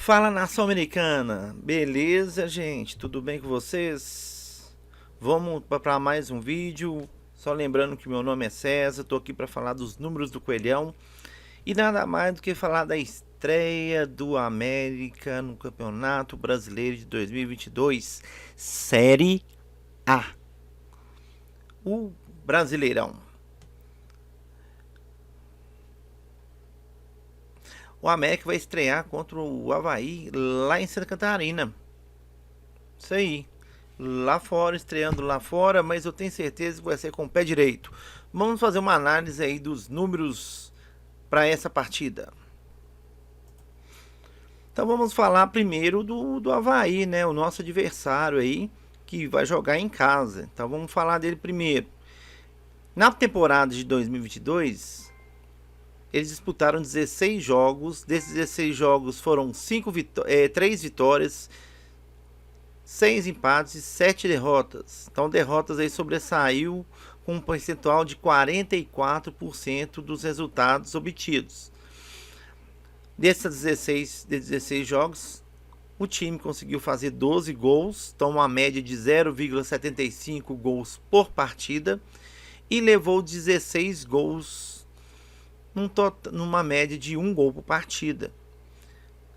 Fala, nação americana, beleza, gente? Tudo bem com vocês? Vamos para mais um vídeo. Só lembrando que meu nome é César, tô aqui para falar dos números do Coelhão e nada mais do que falar da estreia do América no Campeonato Brasileiro de 2022, Série A, o Brasileirão. O América vai estrear contra o Avaí lá em Santa Catarina. Isso aí. Lá fora, estreando lá fora, mas eu tenho certeza que vai ser com o pé direito. Vamos fazer uma análise aí dos números para essa partida. Então vamos falar primeiro do Avaí, né? O nosso adversário aí, que vai jogar em casa. Então vamos falar dele primeiro. Na temporada de 2022, eles disputaram 16 jogos. Desses 16 jogos foram 3 vitórias, 6 empates e 7 derrotas. Então derrotas aí sobressaiu com um percentual de 44% dos resultados obtidos. Desses 16 jogos, o time conseguiu fazer 12 gols, então uma média de 0,75 gols por partida, e levou 16 gols numa média de 1 gol por partida.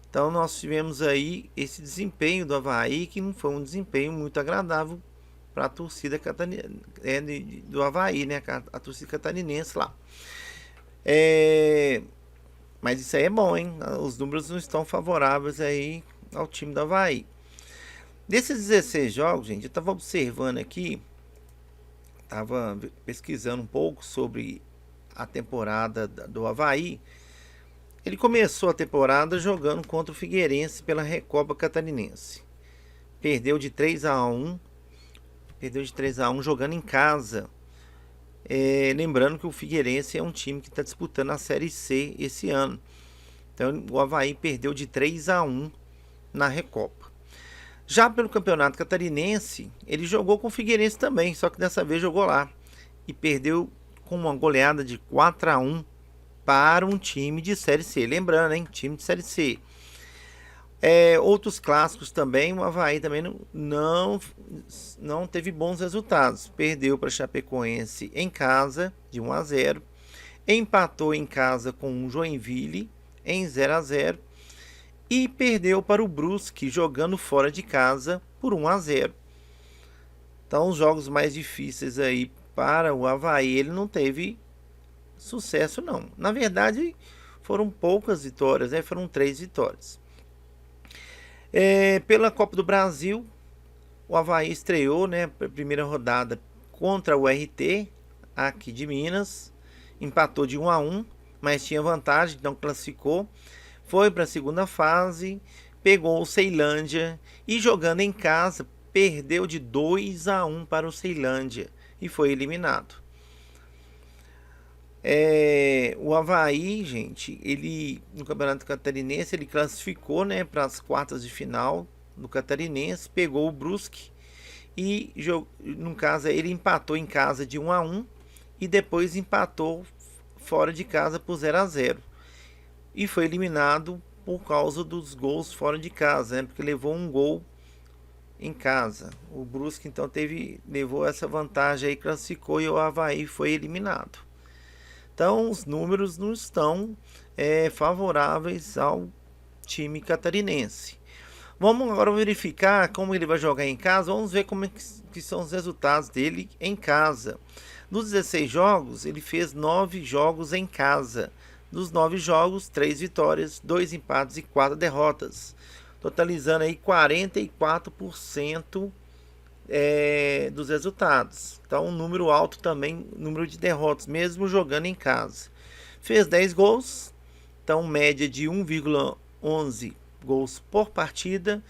Então nós tivemos aí esse desempenho do Avaí, que não foi um desempenho muito agradável para a torcida do Avaí, né? A torcida catarinense lá. Mas isso aí é bom, hein? Os números não estão favoráveis aí ao time do Avaí. Desses 16 jogos, gente, eu estava observando aqui, estava pesquisando um pouco sobre a temporada do Avaí. Ele começou a temporada jogando contra o Figueirense pela Recopa Catarinense. Perdeu de 3-1. Perdeu de 3-1 jogando em casa. Lembrando que o Figueirense é um time que está disputando a Série C esse ano. Então o Avaí perdeu de 3-1 na Recopa. Já pelo Campeonato Catarinense, ele jogou com o Figueirense também, só que dessa vez jogou lá. E perdeu com uma goleada de 4-1 para um time de Série C. Lembrando, hein? Time de Série C. Outros clássicos também, o Avaí também não teve bons resultados. Perdeu para Chapecoense em casa, de 1-0. Empatou em casa com o Joinville, em 0-0. E perdeu para o Brusque, jogando fora de casa, por 1-0. Então, os jogos mais difíceis aí para o Avaí, ele não teve sucesso não. Na verdade, foram poucas vitórias, né? Foram 3 vitórias. Pela Copa do Brasil, o Avaí estreou, né, a primeira rodada contra o RT, aqui de Minas. Empatou de 1-1, mas tinha vantagem, então classificou. Foi para a segunda fase, pegou o Ceilândia e jogando em casa, perdeu de 2-1 para o Ceilândia e foi eliminado. O Avaí, gente, ele no Campeonato Catarinense ele classificou, né, para as quartas de final do Catarinense, pegou o Brusque e no caso ele empatou em casa de 1-1 e depois empatou fora de casa por 0-0 e foi eliminado por causa dos gols fora de casa, né, porque levou um gol em casa. O Brusque então levou essa vantagem aí, classificou e o Avaí foi eliminado. Então os números não estão favoráveis ao time catarinense. Vamos agora verificar como ele vai jogar em casa. Vamos ver como que são os resultados dele em casa. Dos 16 jogos, ele fez 9 jogos em casa. Dos 9 jogos, 3 vitórias, 2 empates e 4 derrotas. Totalizando aí 44% dos resultados. Então um número alto também, número de derrotas, mesmo jogando em casa. Fez 10 gols, então média de 1,11 gols por partida.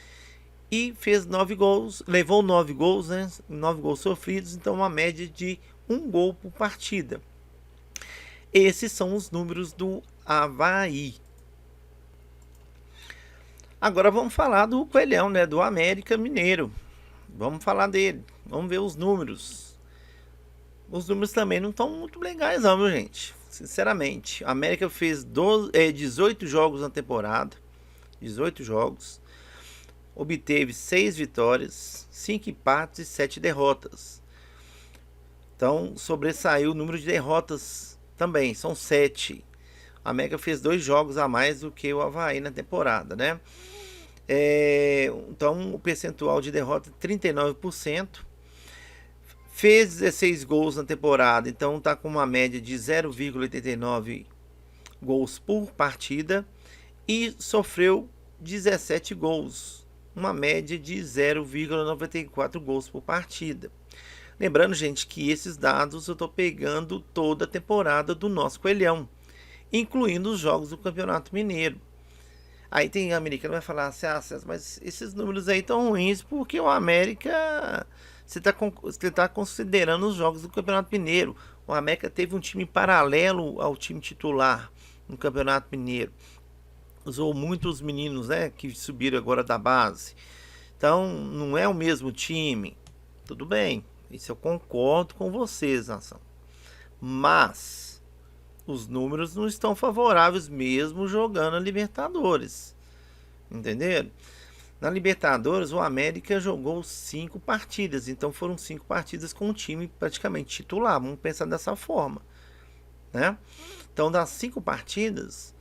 E fez 9 gols, levou 9 gols, né? 9 gols sofridos, então uma média de 1 gol por partida. Esses são os números do Avaí. Agora vamos falar do Coelhão, né? Do América Mineiro. Vamos falar dele. Vamos ver os números. Os números também não estão muito legais não, meu gente. Sinceramente. A América fez 18 jogos na temporada. 18 jogos, obteve 6 vitórias, 5 empates e 7 derrotas. Então, sobressaiu o número de derrotas também, são 7. A América fez 2 jogos a mais do que o Avaí na temporada, né? Então, o percentual de derrota é 39%. Fez 16 gols na temporada, então está com uma média de 0,89 gols por partida. E sofreu 17 gols, uma média de 0,94 gols por partida. Lembrando, gente, que esses dados eu estou pegando toda a temporada do nosso Coelhão, incluindo os jogos do Campeonato Mineiro. Aí tem americano que vai falar assim, mas esses números aí estão ruins porque o América, você está considerando os jogos do Campeonato Mineiro. O América teve um time paralelo ao time titular no Campeonato Mineiro. Usou muitos meninos, né, que subiram agora da base. Então, não é o mesmo time. Tudo bem, isso eu concordo com vocês, nação. Mas os números não estão favoráveis mesmo jogando a Libertadores. Entenderam? Na Libertadores, o América jogou 5 partidas. Então, foram 5 partidas com o time praticamente titular. Vamos pensar dessa forma, né? Então, das 5 partidas,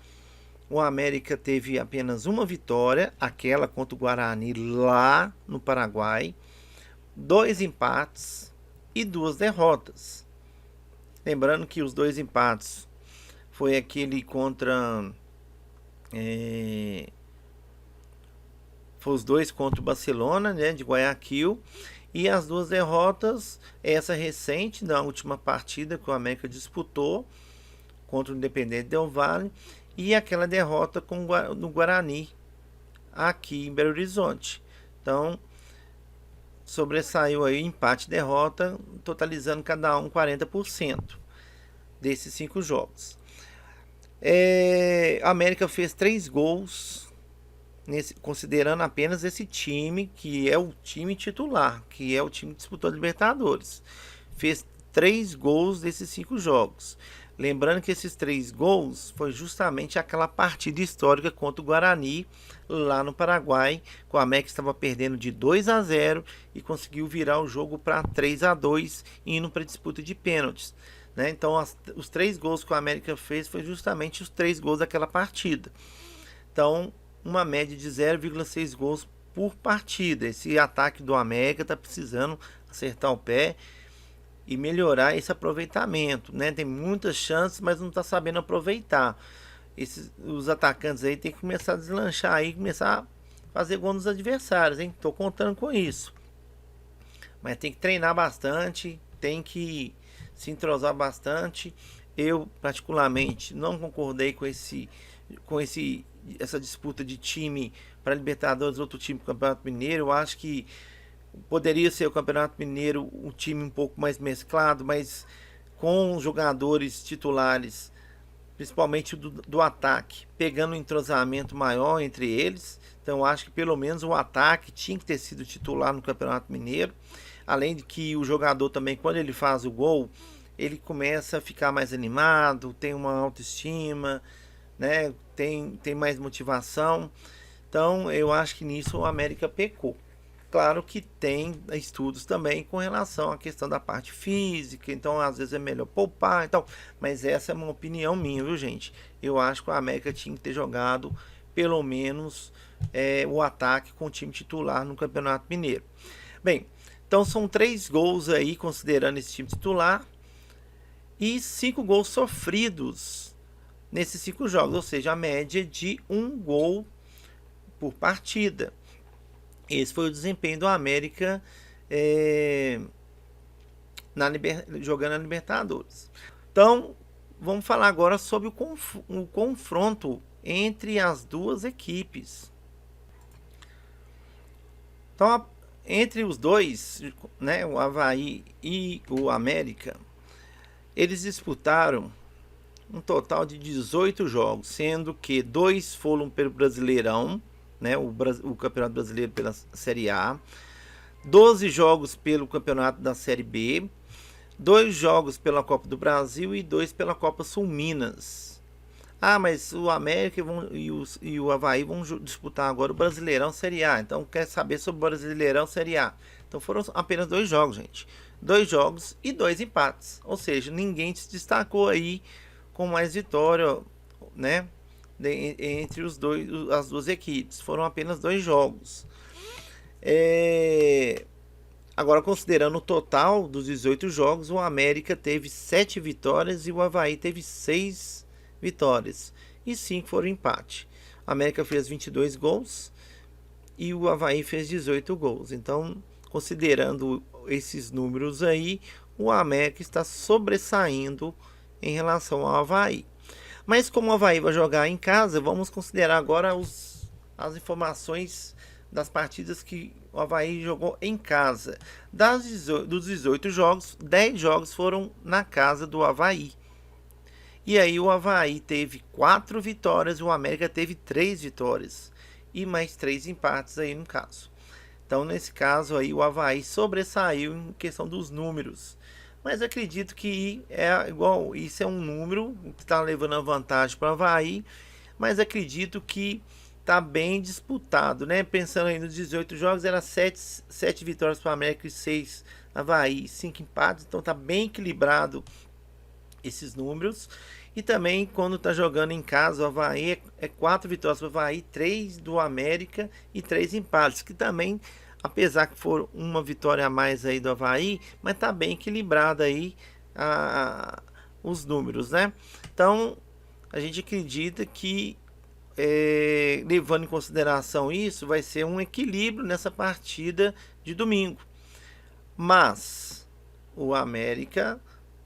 o América teve apenas uma vitória, aquela contra o Guarani lá no Paraguai, 2 empates e 2 derrotas. Lembrando que os 2 empates foi aquele contra... foi os 2 contra o Barcelona, né, de Guayaquil. E as 2 derrotas, essa recente, da última partida que o América disputou contra o Independente Del Valle, e aquela derrota no Guarani, aqui em Belo Horizonte. Então, sobressaiu aí empate e derrota, totalizando cada um 40% desses 5 jogos. A América fez 3 gols, considerando apenas esse time, que é o time titular, que é o time que disputou a Libertadores. Fez 3 gols desses 5 jogos. Lembrando que esses 3 gols foi justamente aquela partida histórica contra o Guarani, lá no Paraguai, que o América estava perdendo de 2-0 e conseguiu virar o jogo para 3-2, indo para a disputa de pênaltis, né? Então, os 3 gols que o América fez foi justamente os 3 gols daquela partida. Então, uma média de 0,6 gols por partida. Esse ataque do América está precisando acertar o pé e melhorar esse aproveitamento, né? Tem muitas chances, mas não está sabendo aproveitar. Os atacantes aí tem que começar a deslanchar aí, começar a fazer gol nos adversários, hein? Tô contando com isso. Mas tem que treinar bastante, tem que se entrosar bastante. Eu, particularmente, não concordei com essa disputa de time para Libertadores, outro time para o Campeonato Mineiro. Eu acho que poderia ser o Campeonato Mineiro um time um pouco mais mesclado, mas com jogadores titulares, principalmente do ataque, pegando um entrosamento maior entre eles. Então eu acho que pelo menos o ataque tinha que ter sido titular no Campeonato Mineiro. Além de que o jogador também, quando ele faz o gol, ele começa a ficar mais animado, tem uma autoestima, né? Tem mais motivação. Então eu acho que nisso o América pecou. Claro que tem estudos também com relação à questão da parte física, então às vezes é melhor poupar e tal, mas essa é uma opinião minha, viu, gente? Eu acho que o América tinha que ter jogado pelo menos o ataque com o time titular no Campeonato Mineiro. Bem, então são 3 gols aí, considerando esse time titular, e 5 gols sofridos nesses 5 jogos, ou seja, a média de 1 gol por partida. Esse foi o desempenho do América jogando na Libertadores. Então, vamos falar agora sobre o confronto entre as duas equipes. Então, entre os dois, né, o Avaí e o América, eles disputaram um total de 18 jogos, sendo que 2 foram pelo Brasileirão, né, o Campeonato Brasileiro pela Série A, 12 jogos pelo Campeonato da Série B, 2 jogos pela Copa do Brasil e 2 pela Copa Sul Minas. Ah, mas o América e o Avaí vão disputar agora o Brasileirão Série A. Então quer saber sobre o Brasileirão Série A. Então foram apenas 2 jogos, gente. 2 jogos e 2 empates. Ou seja, ninguém se destacou aí com mais vitória, né? Entre as duas equipes. Foram apenas 2 jogos. Agora, considerando o total dos 18 jogos, o América teve 7 vitórias e o Avaí teve 6 vitórias. E 5 foram empate. O América fez 22 gols e o Avaí fez 18 gols. Então, considerando esses números aí, o América está sobressaindo em relação ao Avaí. Mas como o Avaí vai jogar em casa, vamos considerar agora as informações das partidas que o Avaí jogou em casa. Dos 18 jogos, 10 jogos foram na casa do Avaí. E aí o Avaí teve 4 vitórias e o América teve 3 vitórias. E mais 3 empates aí no caso. Então nesse caso aí o Avaí sobressaiu em questão dos números. Mas acredito que é igual, isso é um número que está levando a vantagem para o Avaí. Mas acredito que tá bem disputado, né? Pensando aí nos 18 jogos, era 7 vitórias para o América e 6 Avaí, 5 empates. Então tá bem equilibrado esses números. E também quando tá jogando em casa, o Avaí é 4 vitórias para o Avaí, 3 do América e 3 empates. Que também, apesar que for uma vitória a mais aí do Avaí, mas tá bem equilibrado aí os números, né? Então a gente acredita que levando em consideração isso, vai ser um equilíbrio nessa partida de domingo. Mas o América,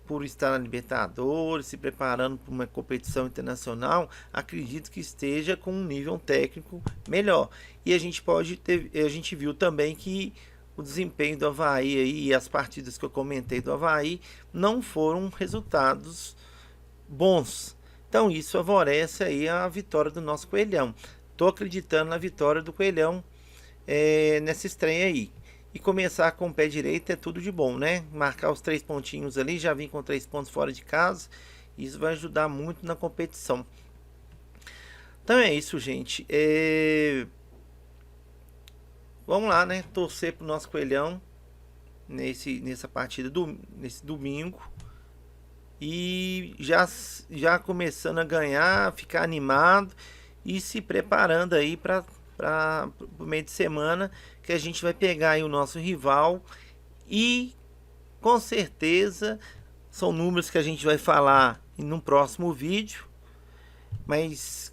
por estar na Libertadores, se preparando para uma competição internacional, acredito que esteja com um nível técnico melhor. E a gente viu também que o desempenho do Avaí aí, e as partidas que eu comentei do Avaí não foram resultados bons. Então isso favorece aí a vitória do nosso Coelhão. Tô acreditando na vitória do Coelhão nessa estreia aí. E começar com o pé direito é tudo de bom, né? Marcar os 3 pontinhos ali, já vim com 3 pontos fora de casa. Isso vai ajudar muito na competição. Então é isso, gente. Vamos lá, né? Torcer pro nosso Coelhão nessa partida nesse domingo. E já começando a ganhar, ficar animado e se preparando aí para o meio de semana, que a gente vai pegar aí o nosso rival. E com certeza são números que a gente vai falar no próximo vídeo, mas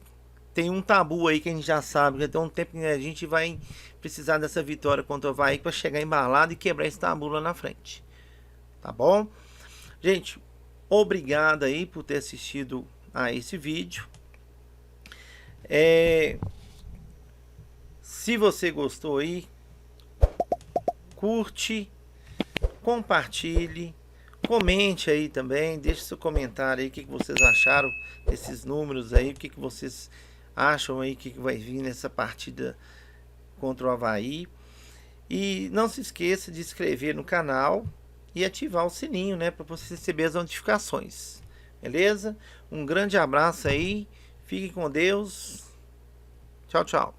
tem um tabu aí que a gente já sabe, já tem um tempo que a gente vai precisar dessa vitória contra o Avaí para chegar embalado e quebrar esse tabu lá na frente, tá bom? Gente, obrigado aí por ter assistido a esse vídeo. Se você gostou aí, curte, compartilhe, comente aí também, deixe seu comentário aí, o que vocês acharam desses números aí, o que vocês acham aí que vai vir nessa partida contra o Avaí. E não se esqueça de se inscrever no canal e ativar o sininho, né, para você receber as notificações. Beleza? Um grande abraço aí. Fique com Deus. Tchau, tchau.